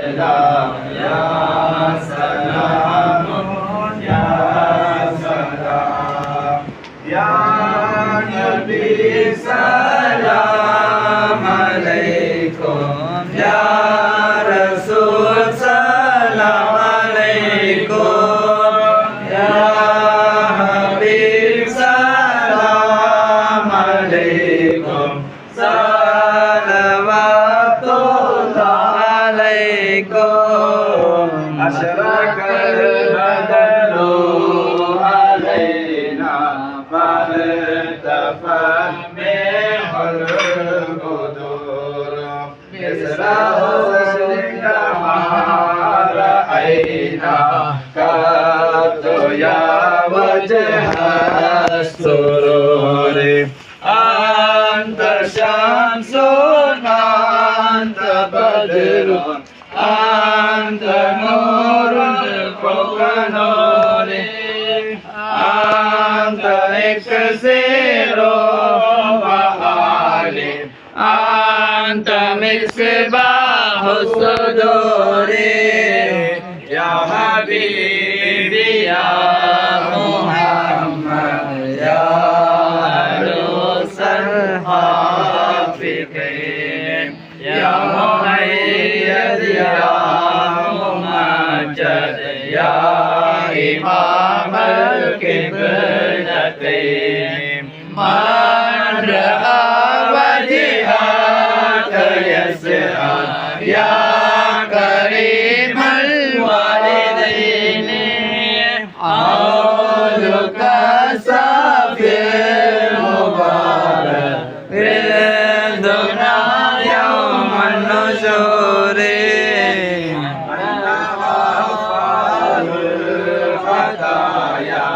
سلام يا سلام يا سلام يا نبي سلام عليكم يا رسول سلام عليكم يا حبيب سلام عليكم صلوات الله عليكم أشرق البدر علينا فالتفت منه القدور مثل حسنك ما رأينا قط يا وجه السرور أنت شمس أنت بدر أنت نور فوق نوري أنت إكسير وحالي أنت مصباح الصدور يا حبيبي يا محمد يا عروس الحافظين يا مؤيد يا ممجد يا إمام القبلتين من رأى وجهك يسعى يا كريم الوالدين عودك صافي المبارك رضنا يوم النشور أنت غفار الخطايا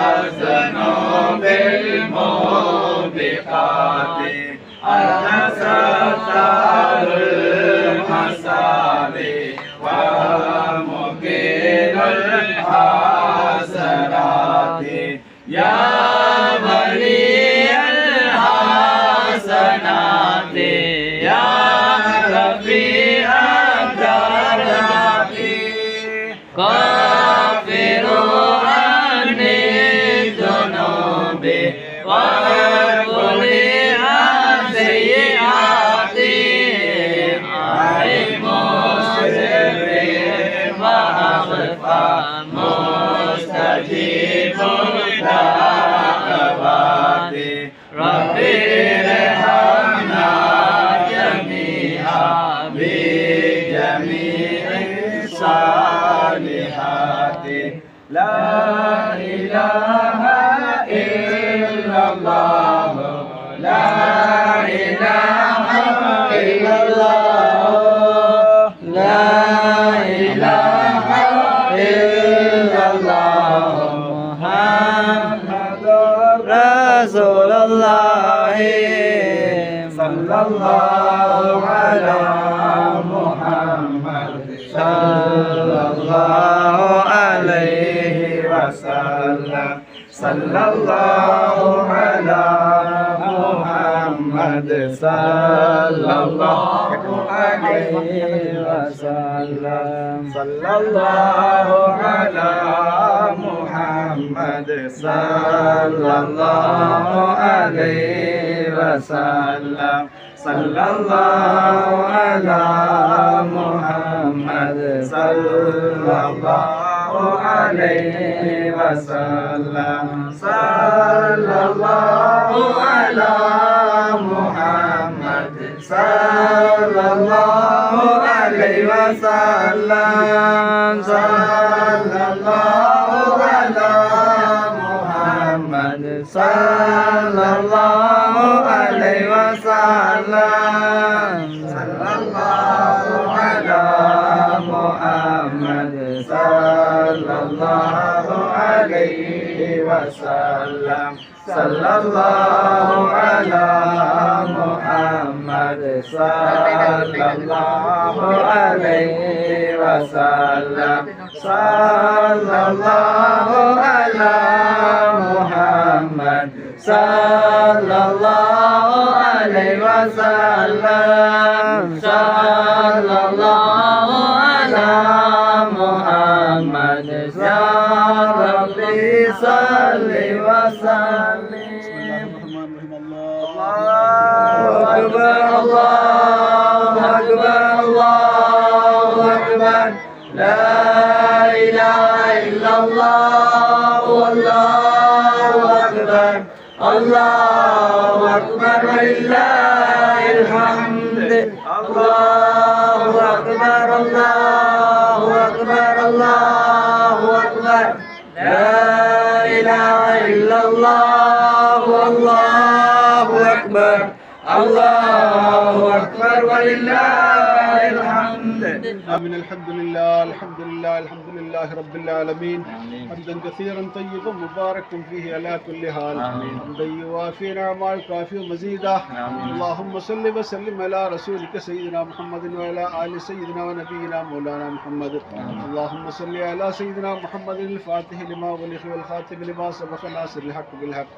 والذنوب الموبقات أنت ستار المصابي ومقيل الحسنات يا ولي الحسنات يا رفيع الدرجات غافر عني الذنوب وكل السيئات عليك مسر وأخفى مستجيب الدعوات ربي ارحمنا جميعا بجميع الصالحات لا إله إلا الله لا إله إلا الله لا إله إلا الله محمد رسول الله صلى الله على محمد صلى الله عليه وسلم صلى الله على محمد صلى الله عليه وسلم صلى الله على محمد صلى الله عليه وسلم صلى الله على محمد صلى الله عليه وسلم صلى الله على محمد صلى الله عليه وسلم صلى الله على محمد صلى الله عليه وسلم صلى الله على محمد صلى الله عليه وسلم صلى الله على محمد صلى الله عليه وسلم صلى الله على محمد صلى الله عليه وسلم صلى الله صل وسلم. الله أكبر الله أكبر الله أكبر لا إله إلا الله والله أكبر الله أكبر ولله الحمد. الله أكبر الله أكبر الله أكبر لا إله إلا الله والله أكبر الله أكبر ولله الحمد. آمين. الحمد لله الحمد لله الحمد لله رب العالمين حمدا كثيرا طيبا مباركا فيه على كل حال حمدا يوافي نعمه الكافي مزيدا. اللهم صل وسلم على رسولك سيدنا محمد وعلى آل سيدنا ونبينا مولانا محمد. اللهم صل على سيدنا محمد الفاتح لما أغلق والخاتم لما سبق ناصر الحق بالحق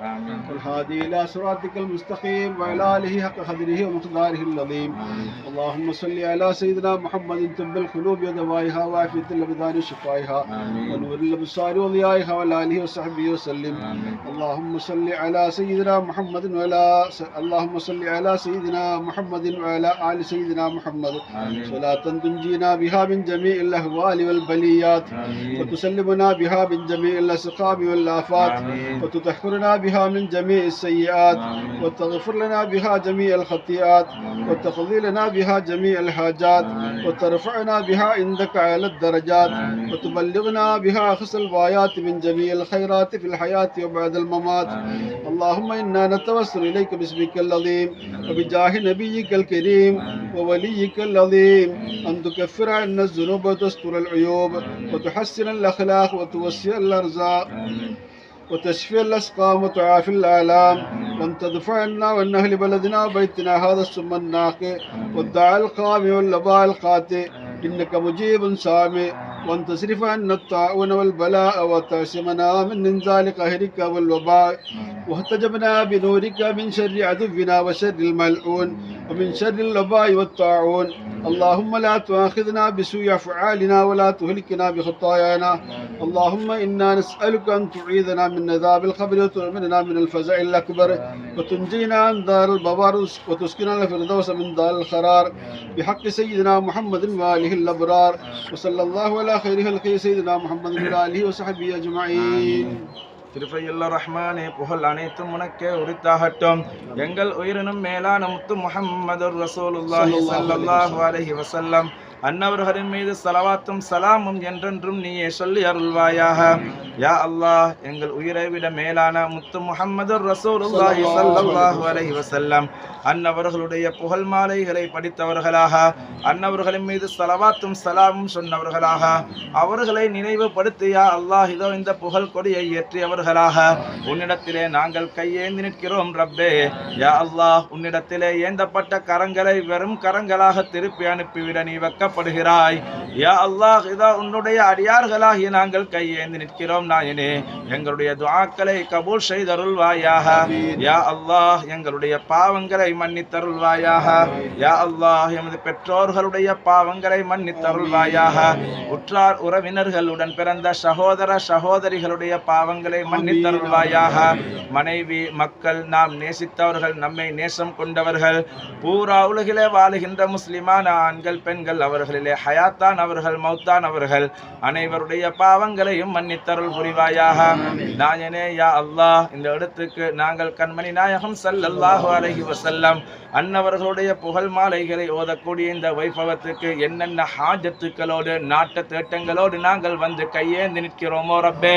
والهادي إلى صراطك المستقيم وعلى آله حق قدره ومقداره العظيم. اللهم صل على سيدنا محمد طب القلوب ودوائها وعافية الأبدان شفائها ونور الأبصار وضيائها وعلى آله وصحبه وسلم. اللهم صل على سيدنا محمد اللهم صل على سيدنا محمد وعلى آل سيدنا محمد صلاة تنجينا بها من جميع الأهوال والبليات وتسلمنا بها من جميع الأسقام والآفات وتطهرنا بها من جميع السيئات وتغفر لنا بها جميع الخطيئات وتقضي لنا بها جميع الحاجات وترفعنا بها عندك على الدرجات وتبلغنا بها أقصى الغايات من جميع الخيرات في الحياة وبعد الممات. اللهم إنا نتوسل إليك باسمك العظيم وبجاه نبيك الكريم ووليك العظيم أن تكفر عنا الذنوب وتستر العيوب وتحسن الأخلاق وتوسع الأرزاق وتشفي الأسقام وتعافي الآلام وأن تدفع عنا وأن أهل بلدنا وبيتنا هذا السم الناقي والدعاء القامي واللباء القاتئ إنك مجيب سامع. وأن تصرف عنا الطاعون والبلاء وتعصمنا من إنزال قهرك والوباء واحتجبنا بنورك من شر عدونا وشر الملعون ومن شر الوباء والطاعون. اللهم لا تؤاخذنا بسوء أفعالنا ولا تهلكنا بخطايانا. اللهم إنا نسألك أن تعيذنا من عذاب القبر وتؤمننا من الفزع الأكبر وتنجينا عن دار البوار وتسكننا الفردوس من دار القرار بحق سيدنا محمد وآله الأبرار. وصلى الله على خير خلقه سيدنا محمد وآله وصحبه أجمعين. திருப்பையுள்ள ரஹ்மானே புகழ் அனைத்தும் உனக்கே உரித்தாகட்டும். எங்கள் உயிரினும் மேலான முத்து முஹம்மது ரசூலுல்லாஹி ஸல்லல்லாஹு அலைஹி வஸல்லம் அன்னவர்களின் மீது ஸலவாத்தும் சலாமும் என்றென்றும் நீயே சொல்லி அருள்வாயாக. யா அல்லாஹ், எங்கள் உயிரை விட மேலான முத்து முஹம்மது ரசூலுல்லாஹி ஸல்லல்லாஹு அலைஹி வஸல்லம் அன்னவர்களுடைய புகழ் மாலைகளை படித்தவர்களாக, அன்னவர்களின் மீது ஸலவாத்தும் சலாமும் சொன்னவர்களாக, அவர்களை நினைவுபடுத்தி யா அல்லாஹ் இதோ இந்த புகழ் கொடியை ஏற்றியவர்களாக உன்னிடத்திலே நாங்கள் கையேந்தி நிற்கிறோம் ரப்பே. யா அல்லாஹ், உன்னிடத்திலே ஏந்தப்பட்ட கரங்களை வெறும் கரங்களாக திருப்பி அனுப்பிவிட நீ வெட்கப்படுகிறாய். யா அல்லாஹ், இதோ உன்னுடைய அடியார்களாகி நாங்கள் கையேந்தி நிற்கிறோம் நாயனே. எங்களுடைய துஆக்களை கபூல் செய்தருள்வாயாக. யா அல்லாஹ், எங்களுடைய பாவங்களை மன்னித்தருள்வாயாக. யா அல்லாஹ், எமது பெற்றோர்களுடைய பாவங்களை மன்னித்தருள்வாயாக. உற்றார் உறவினர்களுடன் பிறந்த சகோதர சகோதரிகளுடைய பாவங்களை மன்னித்தருள்வாயாக. மனைவி மக்கள், நாம் நேசித்தவர்கள், நம்மை நேசம் கொண்டவர்கள், பூரா உலகிலே வாழுகின்ற முஸ்லிமான ஆண்கள் பெண்கள், அவர்களிலே ஹயாத்தான் அவர்கள் மௌத்தான் அவர்கள் அனைவருடைய பாவங்களையும் மன்னித்தருள் புரிவாயாக. நாயனே யா அல்லாஹ், இந்த இடத்துக்கு நாங்கள் கண்மணி நாயகம் ஸல்லல்லாஹு அலைஹி வஸல்லம் அன்னவர்களுடைய புகழ் மாலைகளை ஓதக்கூடிய இந்த வைபவத்துக்கு என்னென்ன ஹாஜத்துக்களோடு நாட்ட தேட்டங்களோடு நாங்கள் வந்து கையேந்தி நிற்கிறோமோ ரப்பே,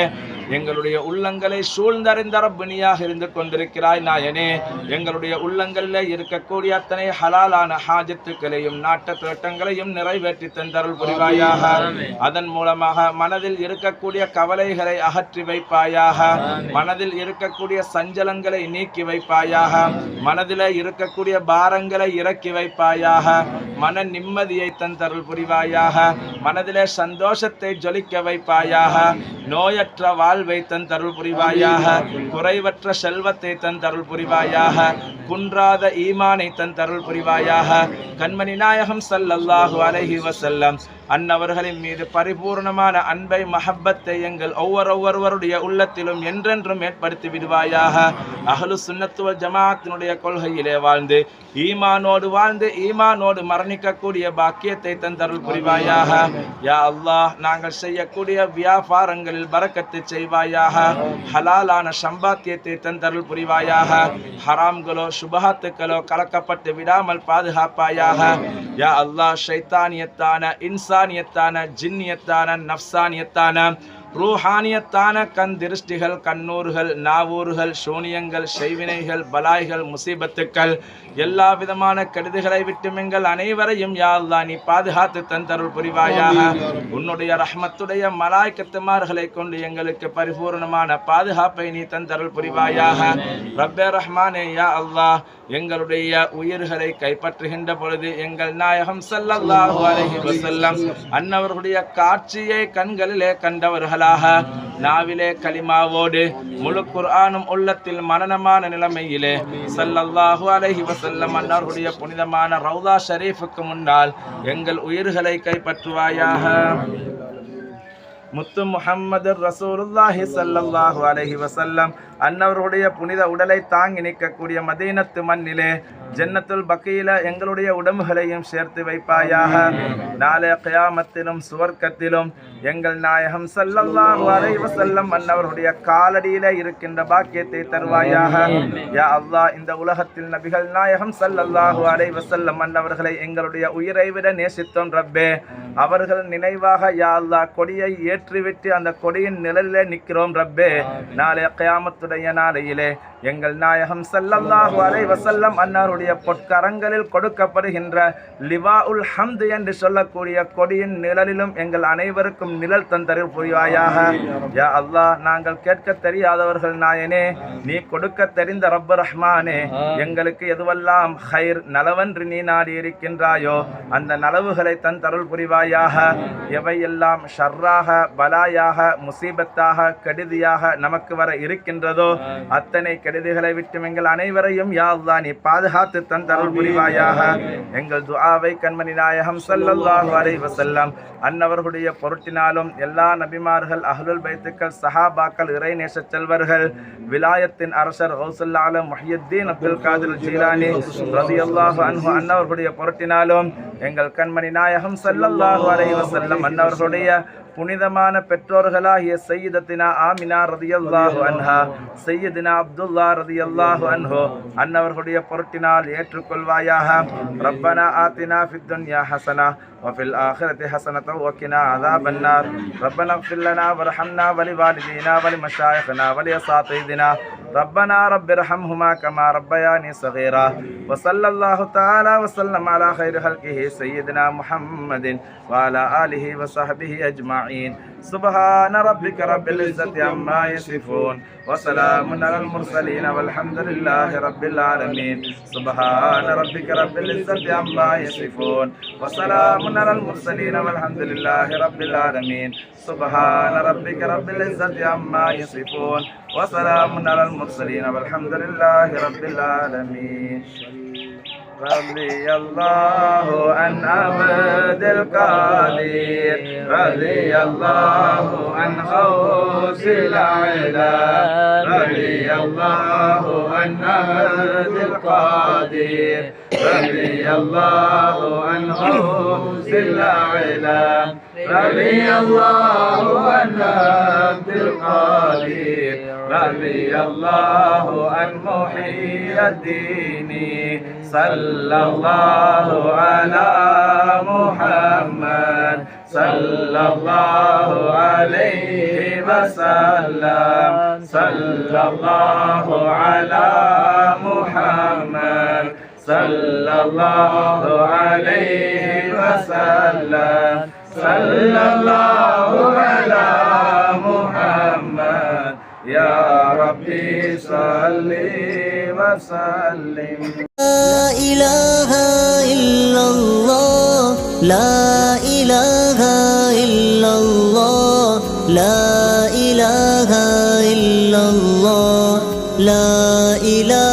எங்களுடைய உள்ளங்களை சூழ்ந்தறிந்த ரப்பினியாக இருந்து கொண்டிருக்கிறாய் நாயனே. எங்களுடைய உள்ளங்களில் இருக்கக்கூடிய அத்தனை ஹலாலான ஹாஜத்துக்களையும் நாட்ட தேட்டங்களையும் நிறைவேற்றி தந்தருள் புரிவாயாக. அதன் மூலமாக மனதில் இருக்கக்கூடிய கவலைகளை அகற்றி வைப்பாயாக. மனதில் இருக்கக்கூடிய சஞ்சலங்களை நீக்கி வைப்பாயாக. மனதில் இருக்கக்கூடிய பாரங்களை இறக்கி வைப்பாயாக. மன நிம்மதியை தந்தருள் புரிவாயாக. மனதிலே சந்தோஷத்தை ஜொலிக்க வைப்பாயாக. நோயற்ற வாழ்வை தந்தருள் புரிவாயாக. குறைவற்ற செல்வத்தை தந்தருள் புரிவாயாக. குன்றாத ஈமானை தந்தருள் புரிவாயாக. கண்மணி நாயகம் ஸல்லல்லாஹு அலைஹி வஸல்லம் அன்னவர்களின் மீது பரிபூர்ணமான அன்பை மஹப்பத்தை எங்கள் ஒவ்வொருவருடைய உள்ளத்திலும் என்றென்றும் ஏற்படுத்தி விடுவாயாக. அஹ்லு சுன்னத்து வல் ஜமாஅத்தினுடைய கொள்கையிலே வாழ்ந்து ஈமானோடு மரணிக்கக்கூடிய பாக்கியத்தை தந்தருள் புரிவாயாக. யா அல்லாஹ், நாங்கள் செய்யக்கூடிய வியாபாரங்களில் பரக்கத்தை செய்வாயாக. ஹலாலான சம்பாத்தியத்தை தந்தருள் புரிவாயாக. ஹராம்களோ சுபஹாத்துக்களோ கலக்கப்பட்டு விடாமல் பாதுகாப்பாயாக. யா அல்லாஹ், ஷைத்தானியத்தான இன்சானியத்தான ஜின்னியத்தான நஃப்சானியத்தான ரூஹானியத்தான கண் திருஷ்டிகள் கண்ணூர்கள் நாவூர்கள் சூனியங்கள் செய்வினைகள் பலாய்கள் முசீபத்துக்கள் எல்லா விதமான கெடுதிகளை விட்டும் எங்கள் அனைவரையும் யா அல்லாஹ் நீ பாதுகாத்து தந்தருள் புரிவாயாக. உன்னுடைய ரஹ்மத்துடைய மலாய்க்கத்துமார்களை கொண்டு எங்களுக்கு பரிபூர்ணமான பாதுகாப்பை நீ தந்தருள் புரிவாயாக. ரப்பே ரஹ்மானே, யா அல்லாஹ், எங்களுடைய உயிர்களை கைப்பற்றுகின்ற பொழுது எங்கள் நாயகம் ஸல்லல்லாஹு அலைஹி வஸல்லம் அன்னவர்களுடைய காட்சியை கண்களிலே கண்டவர்களாக, நாவிலே கலிமாவோடு முழு குர்ஆனும் உள்ளத்தில் மனனமான நிலைமையிலே ஸல்லல்லாஹு அலைஹி வஸல்லம் அன்னவர்களுடைய புனிதமான ரவுதா ஷரீஃபுக்கு முன்னால் எங்கள் உயிர்களை கைப்பற்றுவாயாக. முத்து முஹம்மது ரசூலுல்லாஹி ஸல்லல்லாஹு அலைஹி வஸல்லம் அன்னவருடைய புனித உடலை தாங்கி நிற்கக்கூடிய மதீனத்து மண்ணிலே ஜன்னத்துல் பக்கீல எங்களுடைய உடம்புகளையும் சேர்த்து வைப்பாயாக. நாளை கியாமத்திலும் சுவர்க்கத்திலும் எங்கள் நாயகம் ஸல்லல்லாஹு அலைஹி வஸல்லம் அன்னவருடைய காலடியிலே இருக்கின்ற பாக்கியத்தை தருவாயாக. யா அல்லாஹ், இந்த உலகத்தில் நபிகள் நாயகம் ஸல்லல்லாஹு அலைஹி வஸல்லம் அன்னவர்களை எங்களுடைய உயிரை விட நேசித்தோம் ரப்பே. அவர்கள் நினைவாக யா அல்லாஹ் கொடியை ஏற்றிவிட்டு அந்த கொடியின் நிழலிலே நிற்கிறோம் ரப்பே. நாளை கியாமத்துடைய நாளையிலே எங்கள் நாயகம் ஸல்லல்லாஹு அலைஹி வஸல்லம் அன்னாருடைய பொற்கரங்களில் கொடுக்கப்படுகின்ற லிவாஉல் ஹம்து என்று சொல்லக்கூடிய கொடியின் நிழலிலும் எங்கள் அனைவருக்கும் நிழல் தந்தருள் புரிவாயாக. யா அல்லாஹ், நாங்கள் கேட்க தெரியாதவர்கள் நாயனே, நீ கொடுக்க தெரிந்த ரப்பர் ரஹ்மானே, எங்களுக்கு எதுவெல்லாம் ஹைர் நலவன்று நீ நாடி இருக்கின்றாயோ அந்த நலவுகளை தந்தருள் புரிவாயாக. எவையெல்லாம் ஷர்ராக பலாயாக முசீபத்தாக கெடுதியாக நமக்கு வர இருக்கின்றதோ அத்தனை கெடுதிகளை விட்டு எங்கள் அனைவரையும் யா அல்லாஹ் நீ பாதுகாத்து தந்தருள் புரிவாயாக. எங்கள் துஆவை கண்மணி நாயகம் ஸல்லல்லாஹு அலைஹி வஸல்லம் அன்னவர்களுடைய பொருட்டினாலும் எல்லா நபிமார்கள் அஹ்லுல் பைத்துக்கள் சஹாபாக்கள் இறைநேச செல்வர்கள் விலாயத்தின் அரசர் கௌசுல் ஆலம் முஹியுத்தீன் அப்துல் காதிர் ஜீலானி ரலியல்லாஹு அன்ஹு அன்னவர்களுடைய பொருட்டினாலும் எங்கள் கண்மணி நாயகம் ஸல்லல்லாஹு அலைஹி வஸல்லம் அன்னவர்களுடைய புனிதமான பெற்றோர்களாகிய சையதத்தினா ஆமினா ரதியல்லாஹு அன்ஹா, சையதினா அப்துல்லா ரதியல்லாஹு அன்ஹு அன்னவர்களுடைய பொருட்டினால் ஏற்றுக்கொள்வாயாக. ரப்பனா ஆத்தினா ஃபித் துன்யா ஹஸனா وفي الآخرة حسنة وقنا عذاب النار. ربنا اغفر لنا وارحمنا ولوالدينا ولمشايخنا ولأساتذتنا. ربنا رب ارحمهما كما ربياني صغيرا. وصلى الله تعالى وسلم على خير خلقه سيدنا محمد وعلى آله وصحبه أجمعين. سبحان ربك رب العزة عما يصفون وسلام على المرسلين والحمد لله رب العالمين. سبحان ربك رب العزة عما يصفون وسلام على المرسلين والحمد لله رب العالمين. سبحان ربك رب العزة عما يصفون وسلام على المرسلين والحمد لله رب العالمين. رضي الله عن عبد القادر رضي الله عن غوث الأعلى رضي الله عن عبد القادر رضي الله عن غوث الأعلى رضي الله عن عبد القادر رضي الله عن محي الدين. صلى الله على محمد صلى الله عليه وسلم. صلى الله على محمد صلى الله عليه وسلم. صلى الله على محمد يا ربي صل وسلم. لا إله إلا الله لا إله إلا الله لا إله إلا الله لا إله